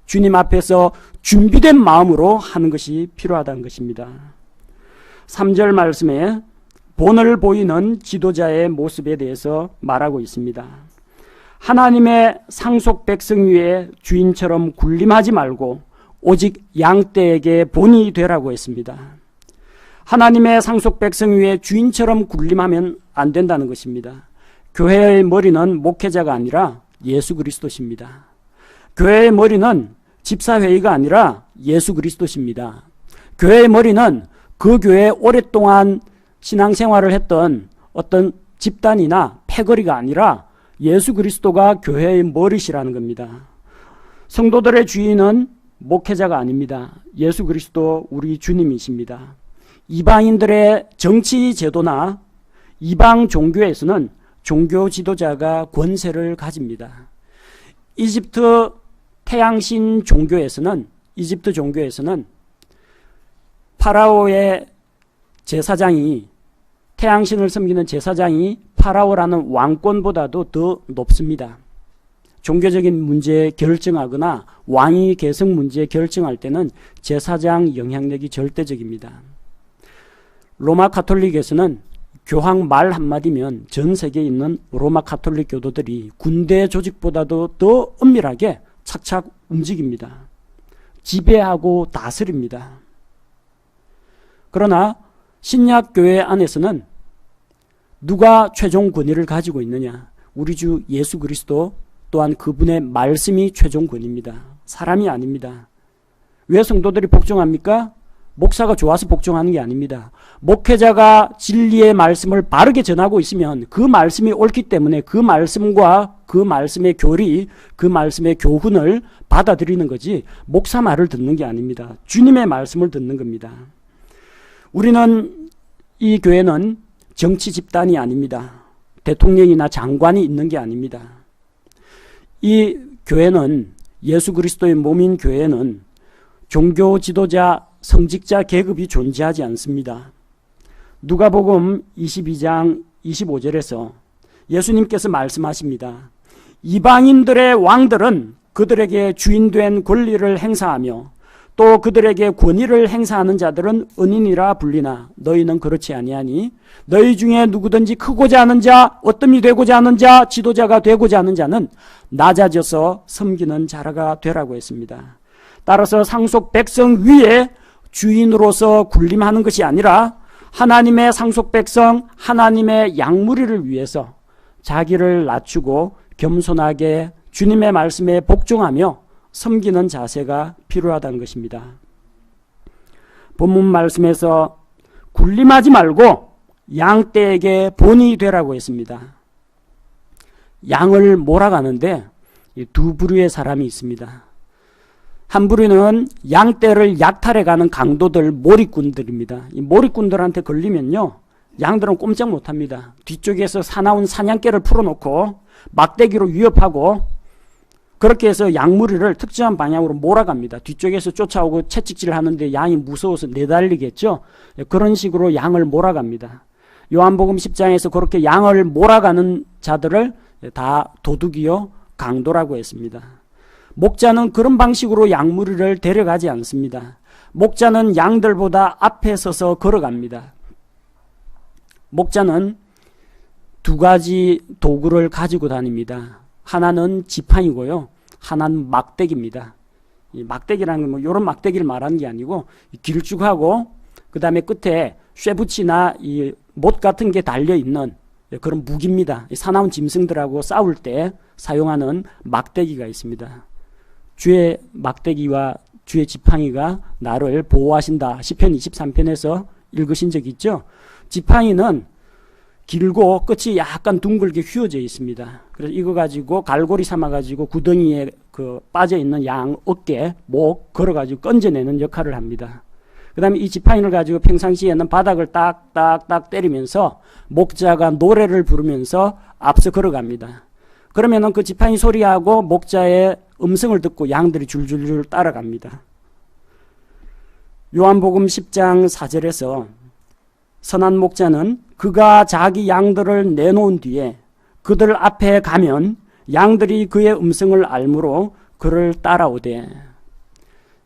주님 앞에서 준비된 마음으로 하는 것이 필요하다는 것입니다. 3절 말씀에 본을 보이는 지도자의 모습에 대해서 말하고 있습니다. 하나님의 상속 백성 위에 주인처럼 군림하지 말고 오직 양떼에게 본이 되라고 했습니다. 하나님의 상속 백성 위에 주인처럼 군림하면 안 된다는 것입니다. 교회의 머리는 목회자가 아니라 예수 그리스도십니다. 교회의 머리는 집사회의가 아니라 예수 그리스도십니다. 교회의 머리는 그 교회에 오랫동안 신앙생활을 했던 어떤 집단이나 패거리가 아니라 예수 그리스도가 교회의 머리시라는 겁니다. 성도들의 주인은 목회자가 아닙니다. 예수 그리스도 우리 주님이십니다. 이방인들의 정치 제도나 이방 종교에서는 종교 지도자가 권세를 가집니다. 이집트 태양신 종교에서는 파라오의 제사장이 태양신을 섬기는 제사장이 파라오라는 왕권보다도 더 높습니다. 종교적인 문제 결정하거나 왕위 계승 문제 결정할 때는 제사장 영향력이 절대적입니다. 로마 가톨릭에서는 교황 말 한마디면 전 세계에 있는 로마 가톨릭 교도들이 군대 조직보다도 더 엄밀하게 착착 움직입니다. 지배하고 다스립니다. 그러나 신약교회 안에서는 누가 최종 권위를 가지고 있느냐? 우리 주 예수 그리스도 또한 그분의 말씀이 최종 권위입니다. 사람이 아닙니다. 왜 성도들이 복종합니까? 목사가 좋아서 복종하는 게 아닙니다. 목회자가 진리의 말씀을 바르게 전하고 있으면 그 말씀이 옳기 때문에 그 말씀과 그 말씀의 교리, 그 말씀의 교훈을 받아들이는 거지 목사 말을 듣는 게 아닙니다. 주님의 말씀을 듣는 겁니다. 우리는 이 교회는 정치 집단이 아닙니다. 대통령이나 장관이 있는 게 아닙니다. 이 교회는 예수 그리스도의 몸인 교회는 종교 지도자, 성직자 계급이 존재하지 않습니다. 누가복음 22장 25절에서 예수님께서 말씀하십니다. 이방인들의 왕들은 그들에게 주인된 권리를 행사하며 또 그들에게 권위를 행사하는 자들은 은인이라 불리나 너희는 그렇지 아니하니 너희 중에 누구든지 크고자 하는 자, 어뜸이 되고자 하는 자, 지도자가 되고자 하는 자는 낮아져서 섬기는 자라가 되라고 했습니다. 따라서 상속 백성 위에 주인으로서 군림하는 것이 아니라 하나님의 상속 백성, 하나님의 양무리를 위해서 자기를 낮추고 겸손하게 주님의 말씀에 복종하며 섬기는 자세가 필요하다는 것입니다. 본문 말씀에서 군림하지 말고 양떼에게 본이 되라고 했습니다. 양을 몰아가는데 두 부류의 사람이 있습니다. 한 부류는 양떼를 약탈해가는 강도들, 몰이꾼들입니다. 이 몰이꾼들한테 걸리면요, 양들은 꼼짝 못합니다. 뒤쪽에서 사나운 사냥개를 풀어놓고 막대기로 위협하고 그렇게 해서 양무리를 특정한 방향으로 몰아갑니다. 뒤쪽에서 쫓아오고 채찍질을 하는데 양이 무서워서 내달리겠죠. 그런 식으로 양을 몰아갑니다. 요한복음 10장에서 그렇게 양을 몰아가는 자들을 다 도둑이요 강도라고 했습니다. 목자는 그런 방식으로 양무리를 데려가지 않습니다. 목자는 양들보다 앞에 서서 걸어갑니다. 목자는 두 가지 도구를 가지고 다닙니다. 하나는 지팡이고요, 하나는 막대기입니다. 이 막대기라는 건 뭐 이런 막대기를 말하는 게 아니고 길쭉하고 그 다음에 끝에 쇠붙이나 이 못 같은 게 달려 있는 그런 무기입니다. 사나운 짐승들하고 싸울 때 사용하는 막대기가 있습니다. 주의 막대기와 주의 지팡이가 나를 보호하신다. 시편 23편에서 읽으신 적 있죠? 지팡이는 길고 끝이 약간 둥글게 휘어져 있습니다. 그래서 이거 가지고 갈고리 삼아가지고 구덩이에 빠져있는 양 어깨, 목 걸어가지고 건져내는 역할을 합니다. 그 다음에 이 지팡이를 가지고 평상시에는 바닥을 딱딱딱 때리면서 목자가 노래를 부르면서 앞서 걸어갑니다. 그러면은 그 지팡이 소리하고 목자의 음성을 듣고 양들이 줄줄줄 따라갑니다. 요한복음 10장 4절에서 선한 목자는 그가 자기 양들을 내놓은 뒤에 그들 앞에 가면 양들이 그의 음성을 알므로 그를 따라오되,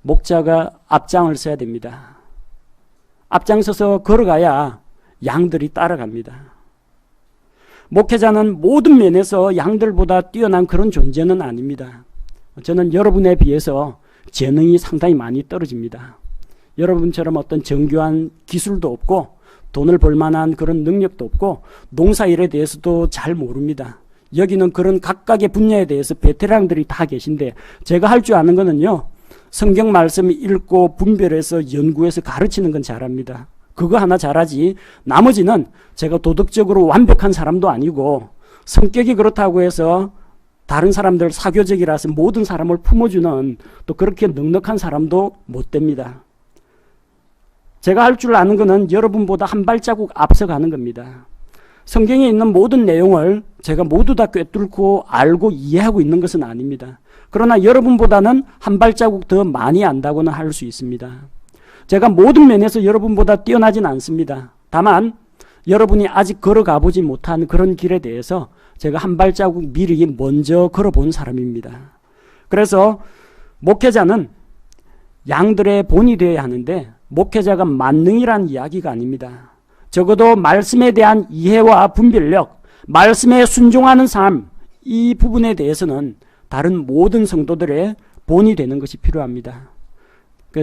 목자가 앞장을 서야 됩니다. 앞장서서 걸어가야 양들이 따라갑니다. 목회자는 모든 면에서 양들보다 뛰어난 그런 존재는 아닙니다. 저는 여러분에 비해서 재능이 상당히 많이 떨어집니다. 여러분처럼 어떤 정교한 기술도 없고 돈을 벌 만한 그런 능력도 없고 농사일에 대해서도 잘 모릅니다. 여기는 그런 각각의 분야에 대해서 베테랑들이 다 계신데 제가 할 줄 아는 거는요, 성경 말씀 읽고 분별해서 연구해서 가르치는 건 잘합니다. 그거 하나 잘하지 나머지는 제가 도덕적으로 완벽한 사람도 아니고 성격이 그렇다고 해서 다른 사람들 사교적이라서 모든 사람을 품어주는 또 그렇게 넉넉한 사람도 못 됩니다. 제가 할 줄 아는 거는 여러분보다 한 발자국 앞서가는 겁니다. 성경에 있는 모든 내용을 제가 모두 다 꿰뚫고 알고 이해하고 있는 것은 아닙니다. 그러나 여러분보다는 한 발자국 더 많이 안다고는 할 수 있습니다. 제가 모든 면에서 여러분보다 뛰어나진 않습니다. 다만 여러분이 아직 걸어가 보지 못한 그런 길에 대해서 제가 한 발자국 미리 먼저 걸어본 사람입니다. 그래서 목회자는 양들의 본이 되어야 하는데 목회자가 만능이란 이야기가 아닙니다. 적어도 말씀에 대한 이해와 분별력, 말씀에 순종하는 삶, 이 부분에 대해서는 다른 모든 성도들의 본이 되는 것이 필요합니다.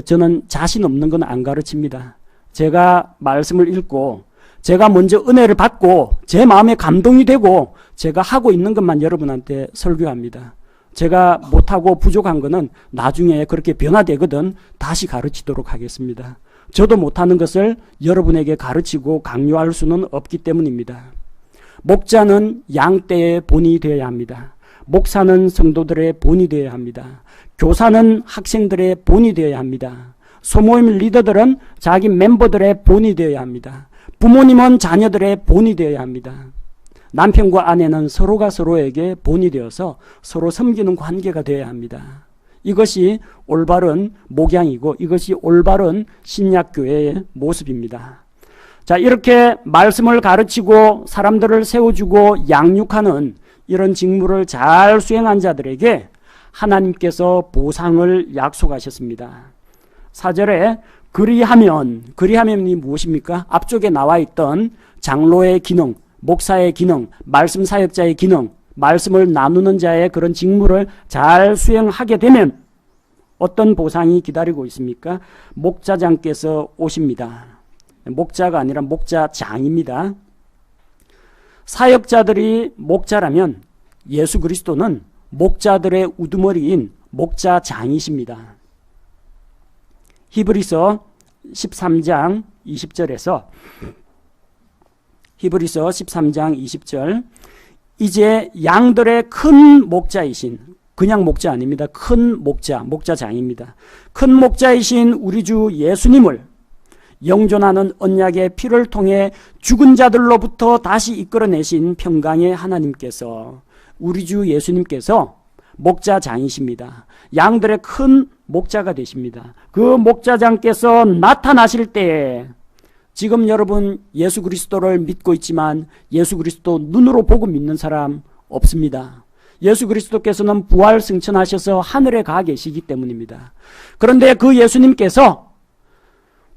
저는 자신 없는 건 안 가르칩니다. 제가 말씀을 읽고 제가 먼저 은혜를 받고 제 마음에 감동이 되고 제가 하고 있는 것만 여러분한테 설교합니다. 제가 못하고 부족한 거는 나중에 그렇게 변화되거든 다시 가르치도록 하겠습니다. 저도 못하는 것을 여러분에게 가르치고 강요할 수는 없기 때문입니다. 목자는 양떼의 본이 되어야 합니다. 목사는 성도들의 본이 되어야 합니다. 교사는 학생들의 본이 되어야 합니다. 소모임 리더들은 자기 멤버들의 본이 되어야 합니다. 부모님은 자녀들의 본이 되어야 합니다. 남편과 아내는 서로가 서로에게 본이 되어서 서로 섬기는 관계가 되어야 합니다. 이것이 올바른 목양이고 이것이 올바른 신약교회의 모습입니다. 자, 이렇게 말씀을 가르치고 사람들을 세워주고 양육하는 이런 직무를 잘 수행한 자들에게 하나님께서 보상을 약속하셨습니다. 4절에 그리하면이 무엇입니까? 앞쪽에 나와 있던 장로의 기능, 목사의 기능, 말씀 사역자의 기능, 말씀을 나누는 자의 그런 직무를 잘 수행하게 되면 어떤 보상이 기다리고 있습니까? 목자장께서 오십니다. 목자가 아니라 목자장입니다. 사역자들이 목자라면 예수 그리스도는 목자들의 우두머리인 목자장이십니다. 히브리서 13장 20절에서 히브리서 13장 20절 이제 양들의 큰 목자이신, 그냥 목자 아닙니다. 큰 목자, 목자장입니다. 큰 목자이신 우리 주 예수님을 영존하는 언약의 피를 통해 죽은 자들로부터 다시 이끌어내신 평강의 하나님께서, 우리 주 예수님께서 목자장이십니다. 양들의 큰 목자가 되십니다. 그 목자장께서 나타나실 때에 지금 여러분 예수 그리스도를 믿고 있지만 예수 그리스도 눈으로 보고 믿는 사람 없습니다. 예수 그리스도께서는 부활 승천하셔서 하늘에 가 계시기 때문입니다. 그런데 그 예수님께서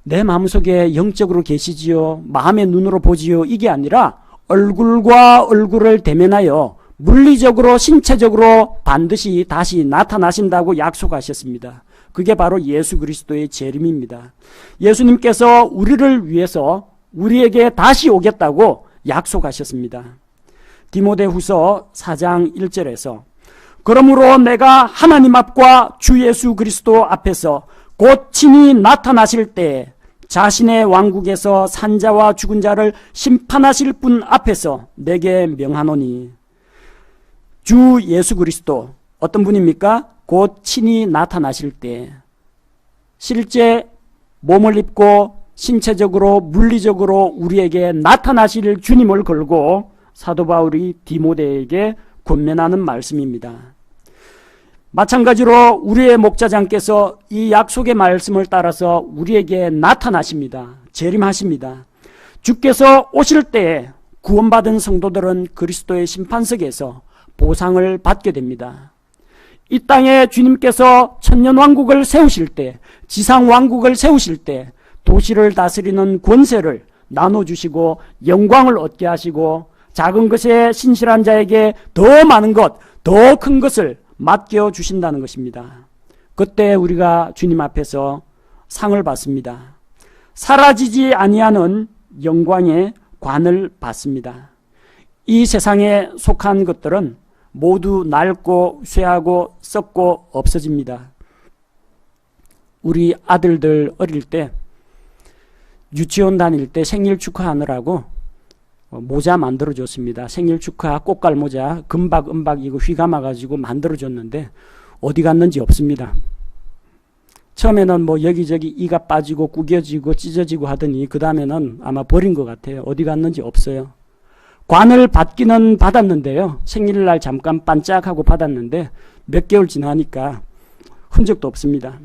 내 마음속에 영적으로 계시지요, 마음의 눈으로 보지요, 이게 아니라 얼굴과 얼굴을 대면하여 물리적으로 신체적으로 반드시 다시 나타나신다고 약속하셨습니다. 그게 바로 예수 그리스도의 재림입니다. 예수님께서 우리를 위해서 우리에게 다시 오겠다고 약속하셨습니다. 디모데후서 4장 1절에서 그러므로 내가 하나님 앞과 주 예수 그리스도 앞에서 곧 친히 나타나실 때 자신의 왕국에서 산자와 죽은 자를 심판하실 분 앞에서 내게 명하노니, 주 예수 그리스도 어떤 분입니까? 곧 친히 나타나실 때 실제 몸을 입고 신체적으로 물리적으로 우리에게 나타나실 주님을 걸고 사도 바울이 디모데에게 권면하는 말씀입니다. 마찬가지로 우리의 목자장께서 이 약속의 말씀을 따라서 우리에게 나타나십니다. 재림하십니다. 주께서 오실 때에 구원받은 성도들은 그리스도의 심판석에서 보상을 받게 됩니다. 이 땅에 주님께서 천년왕국을 세우실 때, 지상왕국을 세우실 때 도시를 다스리는 권세를 나눠주시고 영광을 얻게 하시고 작은 것에 신실한 자에게 더 많은 것, 더 큰 것을 맡겨 주신다는 것입니다. 그때 우리가 주님 앞에서 상을 받습니다. 사라지지 아니하는 영광의 관을 받습니다. 이 세상에 속한 것들은 모두 낡고 쇠하고 썩고 없어집니다. 우리 아들들 어릴 때 유치원 다닐 때 생일 축하하느라고 모자 만들어줬습니다. 생일 축하 꽃갈 모자 금박 은박 이거 휘 감아가지고 만들어줬는데 어디 갔는지 없습니다. 처음에는 뭐 여기저기 이가 빠지고 구겨지고 찢어지고 하더니 그 다음에는 아마 버린 것 같아요. 어디 갔는지 없어요. 관을 받기는 받았는데요. 생일날 잠깐 반짝하고 받았는데 몇 개월 지나니까 흔적도 없습니다.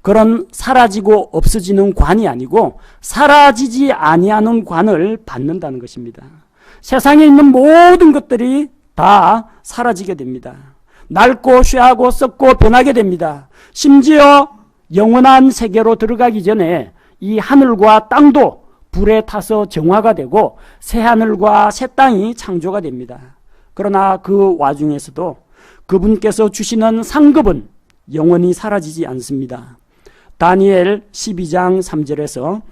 그런 사라지고 없어지는 관이 아니고 사라지지 아니하는 관을 받는다는 것입니다. 세상에 있는 모든 것들이 다 사라지게 됩니다. 낡고 쇠하고 썩고 변하게 됩니다. 심지어 영원한 세계로 들어가기 전에 이 하늘과 땅도 불에 타서 정화가 되고 새 하늘과 새 땅이 창조가 됩니다. 그러나 그 와중에서도 그분께서 주시는 상급은 영원히 사라지지 않습니다. 다니엘 12장 3절에서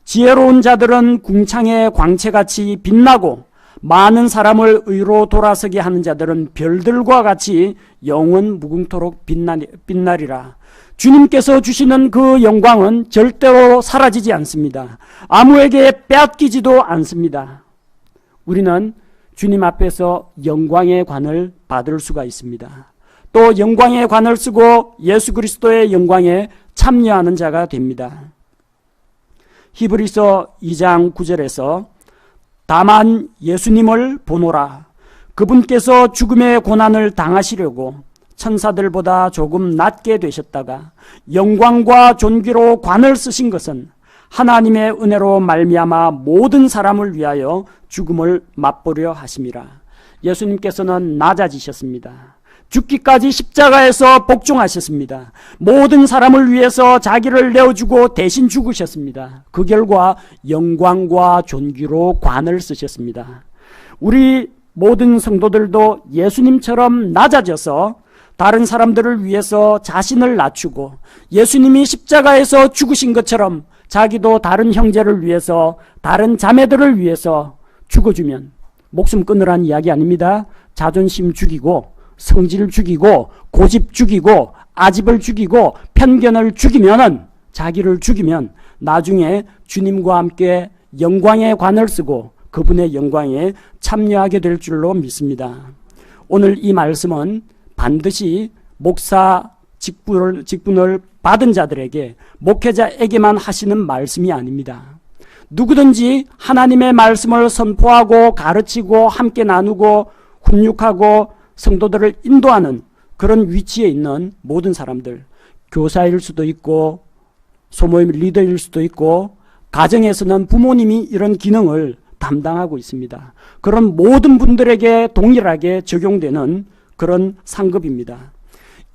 지혜로운 자들은 궁창의 광채같이 빛나고 많은 사람을 의로 돌아서게 하는 자들은 별들과 같이 영원 무궁토록 빛나리라. 주님께서 주시는 그 영광은 절대로 사라지지 않습니다. 아무에게 빼앗기지도 않습니다. 우리는 주님 앞에서 영광의 관을 받을 수가 있습니다. 또 영광의 관을 쓰고 예수 그리스도의 영광에 참여하는 자가 됩니다. 히브리서 2장 9절에서 다만 예수님을 보노라. 그분께서 죽음의 고난을 당하시려고 천사들보다 조금 낮게 되셨다가 영광과 존귀로 관을 쓰신 것은 하나님의 은혜로 말미암아 모든 사람을 위하여 죽음을 맛보려 하심이라. 예수님께서는 낮아지셨습니다. 죽기까지 십자가에서 복종하셨습니다. 모든 사람을 위해서 자기를 내어주고 대신 죽으셨습니다. 그 결과 영광과 존귀로 관을 쓰셨습니다. 우리 모든 성도들도 예수님처럼 낮아져서 다른 사람들을 위해서 자신을 낮추고 예수님이 십자가에서 죽으신 것처럼 자기도 다른 형제를 위해서, 다른 자매들을 위해서 죽어주면, 목숨 끊으라는 이야기 아닙니다. 자존심 죽이고 성질 죽이고 고집 죽이고 아집을 죽이고 편견을 죽이면은, 자기를 죽이면 나중에 주님과 함께 영광의 관을 쓰고 그분의 영광에 참여하게 될 줄로 믿습니다. 오늘 이 말씀은 반드시 목사 직분을 받은 자들에게, 목회자에게만 하시는 말씀이 아닙니다. 누구든지 하나님의 말씀을 선포하고 가르치고 함께 나누고 훈육하고 성도들을 인도하는 그런 위치에 있는 모든 사람들, 교사일 수도 있고 소모임 리더일 수도 있고 가정에서는 부모님이 이런 기능을 담당하고 있습니다. 그런 모든 분들에게 동일하게 적용되는 그런 상급입니다.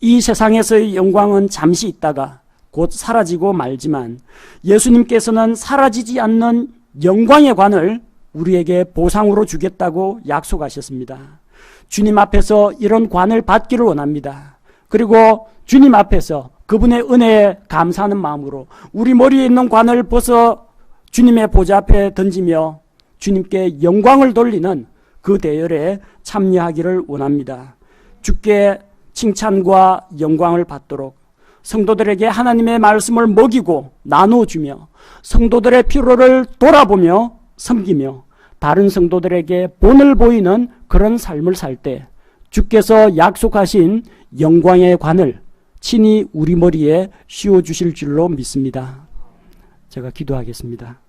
이 세상에서의 영광은 잠시 있다가 곧 사라지고 말지만 예수님께서는 사라지지 않는 영광의 관을 우리에게 보상으로 주겠다고 약속하셨습니다. 주님 앞에서 이런 관을 받기를 원합니다. 그리고 주님 앞에서 그분의 은혜에 감사하는 마음으로 우리 머리에 있는 관을 벗어 주님의 보좌 앞에 던지며 주님께 영광을 돌리는 그 대열에 참여하기를 원합니다. 주께 칭찬과 영광을 받도록 성도들에게 하나님의 말씀을 먹이고 나누어주며 성도들의 필요를 돌아보며 섬기며 다른 성도들에게 본을 보이는 그런 삶을 살 때 주께서 약속하신 영광의 관을 친히 우리 머리에 씌워주실 줄로 믿습니다. 제가 기도하겠습니다.